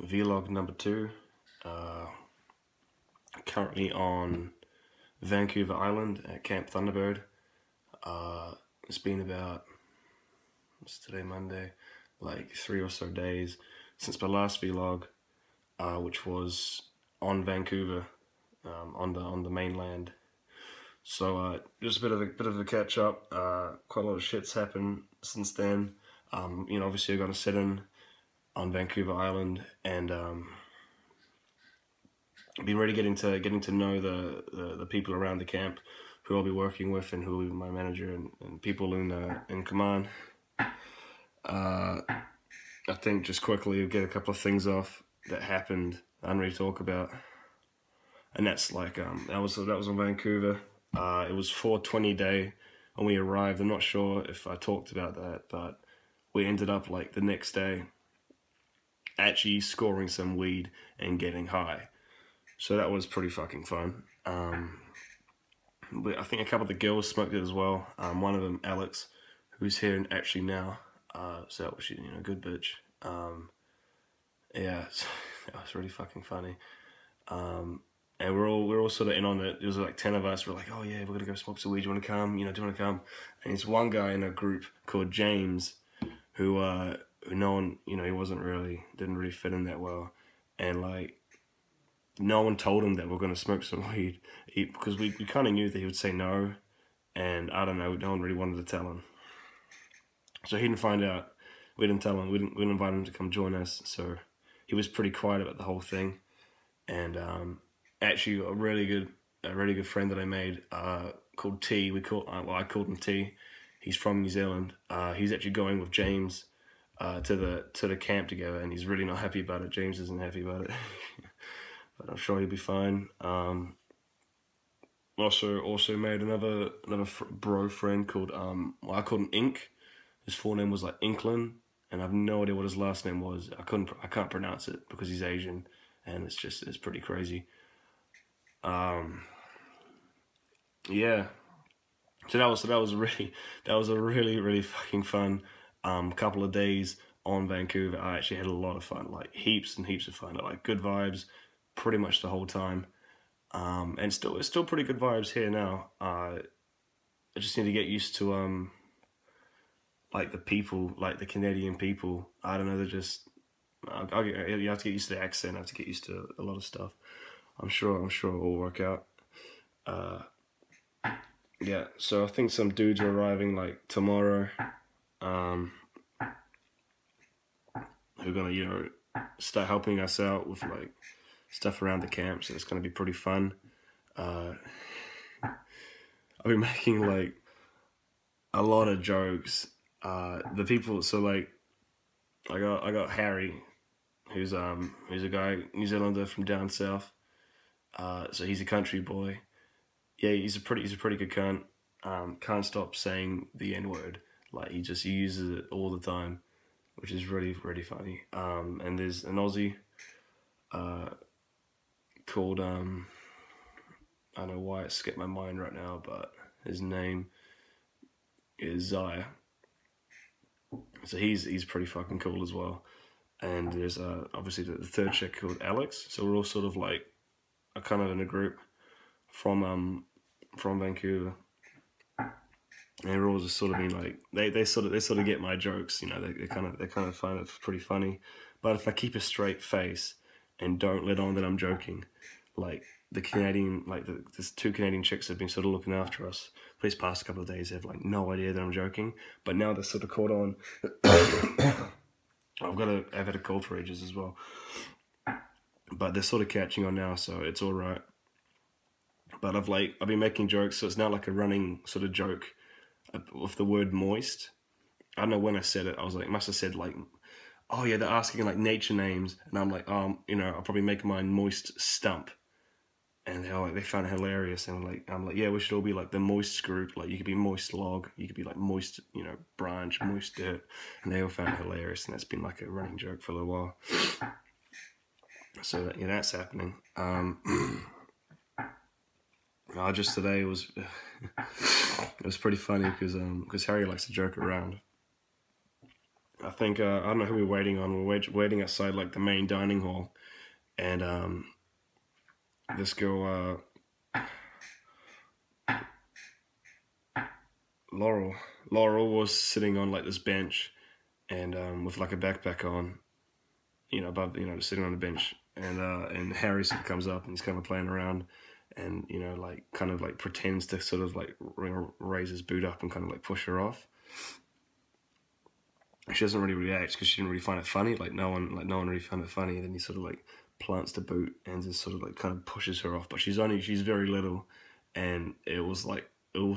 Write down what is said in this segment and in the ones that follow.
Vlog number 2. Currently on Vancouver Island at Camp Thunderbird. It's been about, what's today, Monday? Like 3 or so days since my last vlog, which was on Vancouver, on the mainland. So just a bit of a catch up. Quite a lot of shit's happened since then. You know, obviously I got to sit in on Vancouver Island, and been really getting to know the people around the camp, who I'll be working with, and who will be my manager and people in command. I think just quickly I'll get a couple of things off that happened I don't really talk about, and that's like that was on Vancouver. It was 420 day when we arrived. I'm not sure if I talked about that, but we ended up like the next day actually scoring some weed and getting high. So that was pretty fucking fun. But I think a couple of the girls smoked it as well. One of them, Alex, who's here actually now. So that was, you know, good bitch. Yeah, that was really fucking funny. And we're all sort of in on it. There was like 10 of us. We're like, oh yeah, we're gonna go smoke some weed. Do you want to come? You know, do you want to come? And there's one guy in a group called James, who no one, you know, he didn't really fit in that well, and like no one told him that we're gonna smoke some weed, because we kind of knew that he would say no, and I don't know, no one really wanted to tell him. So he didn't find out. We didn't tell him. We didn't invite him to come join us. So he was pretty quiet about the whole thing. And actually, a really good friend that I made called T. I called him T. He's from New Zealand. He's actually going with James to the camp together, and he's really not happy about it. James isn't happy about it, but I'm sure he'll be fine. Also made another bro friend called I called him Ink. His full name was like Inklin, and I have no idea what his last name was. I can't pronounce it because he's Asian, and it's pretty crazy. Yeah. So that was a really fucking fun couple of days on Vancouver. I actually had a lot of fun, like heaps and heaps of fun. Like good vibes pretty much the whole time. And it's still pretty good vibes here now. I just need to get used to like the people, like the Canadian people. I don't know, they're just you have to get used to the accent. I have to get used to a lot of stuff. I'm sure it will work out. Yeah, so I think some dudes are arriving like tomorrow, who are gonna, you know, start helping us out with like stuff around the camp. So it's gonna be pretty fun. I'll be making like a lot of jokes. The people, so like I got Harry, who's a guy, New Zealander from down south. So he's a country boy. Yeah, he's a pretty good cunt. Can't stop saying the N-word. Like he uses it all the time, which is really funny. And there's an Aussie called I don't know why it skipped my mind right now, but his name is Zaya. So he's pretty fucking cool as well. And there's obviously the third chick called Alex. So we're all sort of like kind of in a group from Vancouver, and we're all just sort of being like they sort of get my jokes, you know. They kind of find it pretty funny. But if I keep a straight face and don't let on that I'm joking, like the Canadian, like there's 2 Canadian chicks that have been sort of looking after us for these past couple of days. They have like no idea that I'm joking, but now they're sort of caught on. I've had a cold for ages as well, but they're sort of catching on now, so it's all right. But I've been making jokes, so it's now like a running sort of joke with the word moist. I don't know when I said it. I was like, must have said like, oh yeah, they're asking like nature names, and I'm like, you know, I'll probably make mine Moist Stump, and they found it hilarious, and I'm like, yeah, we should all be like the Moist group. Like you could be Moist Log, you could be like Moist, you know, Branch, Moist Dirt, and they all found it hilarious, and that's been like a running joke for a little while. So yeah, that's happening. Just today it was pretty funny because Harry likes to joke around, I think I don't know who we're waiting on. We're waiting outside like the main dining hall, and this girl Laurel was sitting on like this bench, and with like a backpack on, above, just sitting on the bench, and Harry sort of comes up and he's kind of playing around, and like kind of like pretends to sort of like raise his boot up and kind of like push her off. She doesn't really react because she didn't really find it funny. Like no one really found it funny. And then he sort of like plants the boot and just sort of like kind of pushes her off. But she's very little, and it was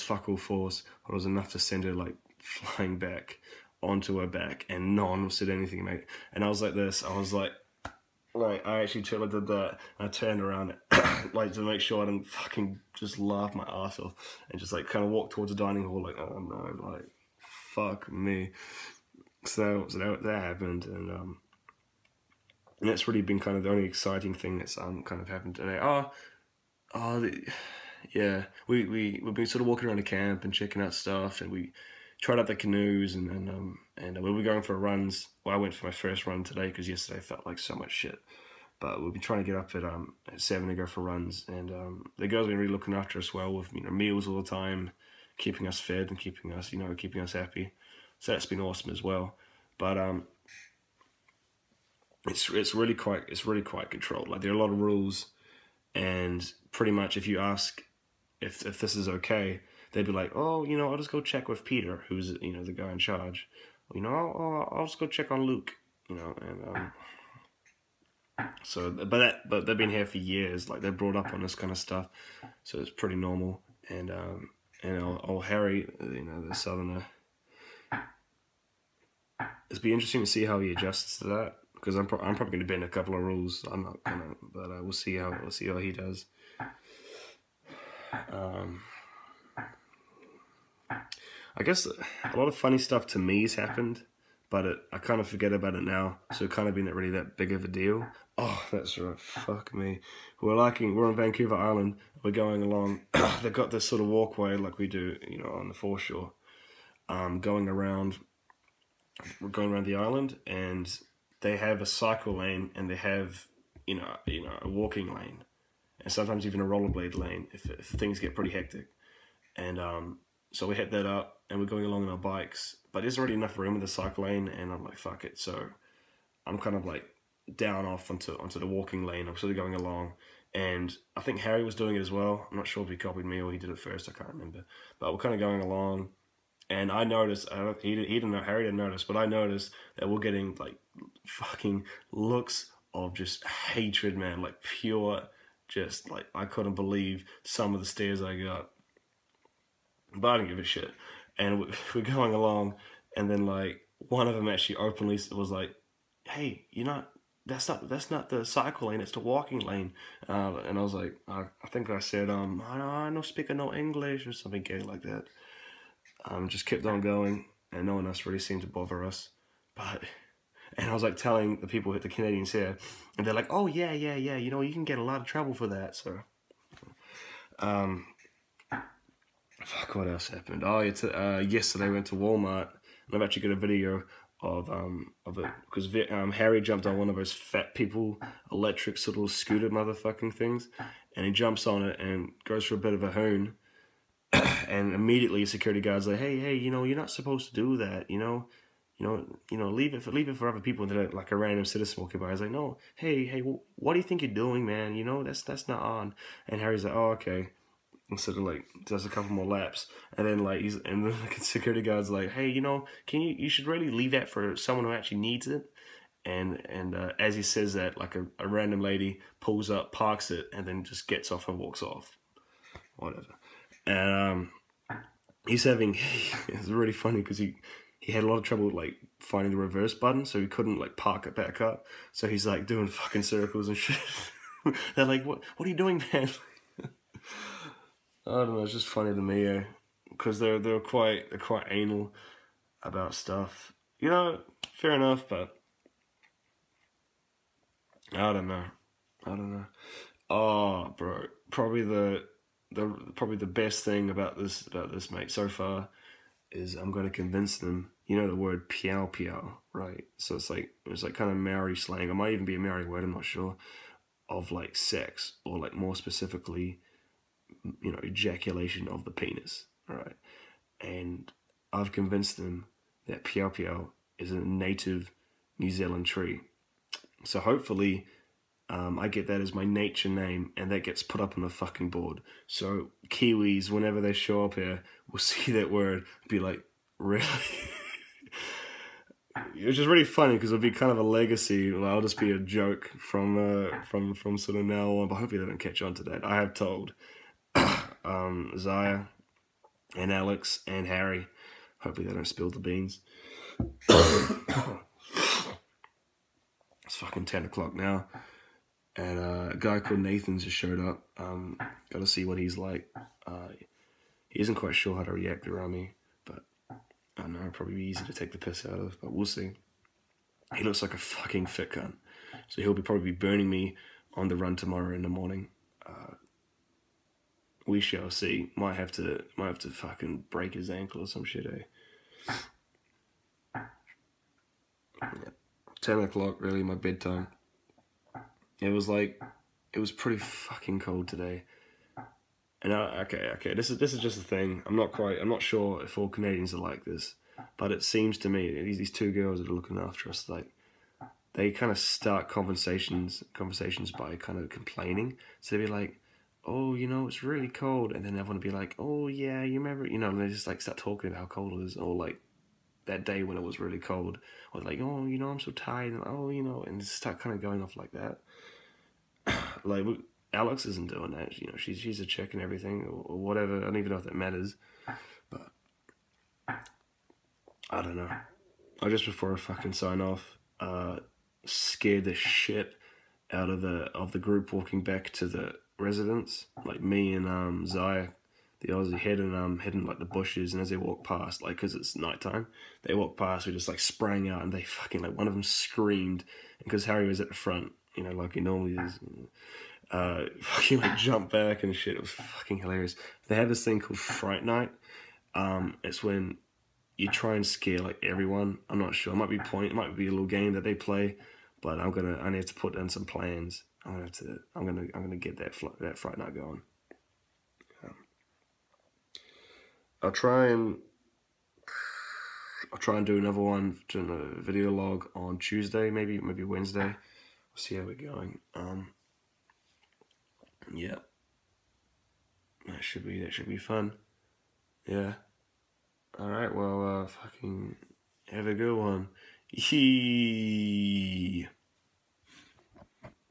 fuck all force. It was enough to send her like flying back onto her back, and no one said anything, mate. And I was like this. I was like I actually did that. And I turned around like to make sure I didn't fucking just laugh my ass off, and just like kind of walk towards the dining hall like, oh no, like fuck me. So that happened, and that's really been kind of the only exciting thing that's kind of happened today. Yeah, we've been sort of walking around the camp and checking out stuff, and we tried out the canoes, and we'll be going for runs. Well, I went for my first run today because yesterday I felt like so much shit. But we'll be trying to get up at 7 to go for runs, and the girls have been really looking after us well with meals all the time, keeping us fed and keeping us happy. So that's been awesome as well. But it's really quite controlled. Like there are a lot of rules, and pretty much if you ask if this is okay, they'd be like, oh, I'll just go check with Peter, who's the guy in charge. I'll just go check on Luke, and so but they've been here for years. Like they're brought up on this kind of stuff, so it's pretty normal. And old Harry, the southerner. It'll be interesting to see how he adjusts to that, because I'm probably going to bend a couple of rules. I'm not gonna, but we'll see how he does. I guess a lot of funny stuff to me has happened, but I kind of forget about it now. So it kind of been really that big of a deal. Oh, that's right. Fuck me. We're on Vancouver Island. We're going along. They've got this sort of walkway like we do, on the foreshore. Going around. We're going around the island, and they have a cycle lane, and they have a walking lane, and sometimes even a rollerblade lane if things get pretty hectic. And so we hit that up, and we're going along on our bikes, but there's already enough room in the cycle lane, and I'm like, fuck it. So I'm kind of like down off onto the walking lane. I'm sort of going along, and I think Harry was doing it as well. I'm not sure if he copied me or he did it first. I can't remember, but we're kind of going along. And I noticed, Harry didn't notice, but I noticed that we're getting like fucking looks of just hatred, man. Like pure, just like, I couldn't believe some of the stares I got. But I didn't give a shit. And we're going along, and then like one of them actually openly was like, hey, that's not the cycle lane, it's the walking lane. And I was like, I think I said, I don't speak no English or something gay like that. Just kept on going, and no one else really seemed to bother us. And I was like telling the people, the Canadians here, and they're like, oh yeah, you can get a lot of trouble for that. So, fuck, what else happened? Oh, yesterday I went to Walmart, and I've actually got a video of it, because Harry jumped on one of those fat people electric sort of scooter motherfucking things, and he jumps on it and goes for a bit of a hoon. And immediately, security guard's like, "Hey, you're not supposed to do that. Leave it for other people." And then, like a random citizen walking by, I was like, "No, hey, what do you think you're doing, man? That's not on." And Harry's like, "Oh, okay." And sort of like does a couple more laps, and then the security guard's like, "Hey, you should really leave that for someone who actually needs it." And as he says that, like a random lady pulls up, parks it, and then just gets off and walks off. Whatever. And it's really funny because he had a lot of trouble like finding the reverse button, so he couldn't like park it back up. So he's like doing fucking circles and shit. They're like, what are you doing, man? I don't know, it's just funny to me, because they're quite anal about stuff. Fair enough, but I don't know. Oh, bro, probably the best thing about this, mate, so far is I'm going to convince them you know the word piao piao, right? So it's like kind of Maori slang. It might even be a Maori word, I'm not sure, of like sex, or like more specifically, you know, ejaculation of the penis, right? And I've convinced them that piao piao is a native New Zealand tree. So hopefully I get that as my nature name, and that gets put up on the fucking board. So Kiwis, whenever they show up here, will see that word, be like, really? Which is really funny because it'll be kind of a legacy. Well, I'll just be a joke from sort of now on. But hopefully they don't catch on to that. I have told Zaya and Alex and Harry. Hopefully they don't spill the beans. It's fucking 10 o'clock now. And a guy called Nathan's just showed up. Got to see what he's like. He isn't quite sure how to react around me, but I don't know, it'll probably be easy to take the piss out of, but we'll see. He looks like a fucking fit cunt. So he'll probably be burning me on the run tomorrow in the morning. We shall see. Might have to fucking break his ankle or some shit, eh? Yeah. 10 o'clock, really, my bedtime. It was pretty fucking cold today. And okay, this is just a thing. I'm not sure if all Canadians are like this, but it seems to me these two girls that are looking after us, like, they kind of start conversations by kind of complaining. So they'd be like, oh, you know, it's really cold, and then everyone would be like, oh yeah, you remember, you know, and they just like start talking about how cold it is, or like that day when it was really cold, or like, oh, you know, I'm so tired, and oh, you know, and just start kind of going off like that. Like, Alex isn't doing that, you know, she's a chick and everything, or whatever. I don't even know if that matters, but I don't know. Just before I fucking sign off, scared the shit out of the group walking back to the residence. Like, me and Zaya, the Aussie, heading like the bushes, and as they walk past, like, because it's nighttime, they walk past, we just like sprang out, and they fucking, like, one of them screamed, because Harry was at the front, you know, like he normally is. Fucking like jump back and shit. It was fucking hilarious. They have this thing called Fright Night. It's when you try and scare like everyone. I'm not sure. It might be a little game that they play, but I need to put in some plans. I'm gonna get that Fright Night going. I'll try and do another one, doing a video log on Tuesday, maybe Wednesday. We'll see how we're going. Yeah, that should be fun. Yeah. All right. Well, fucking have a good one. Yee.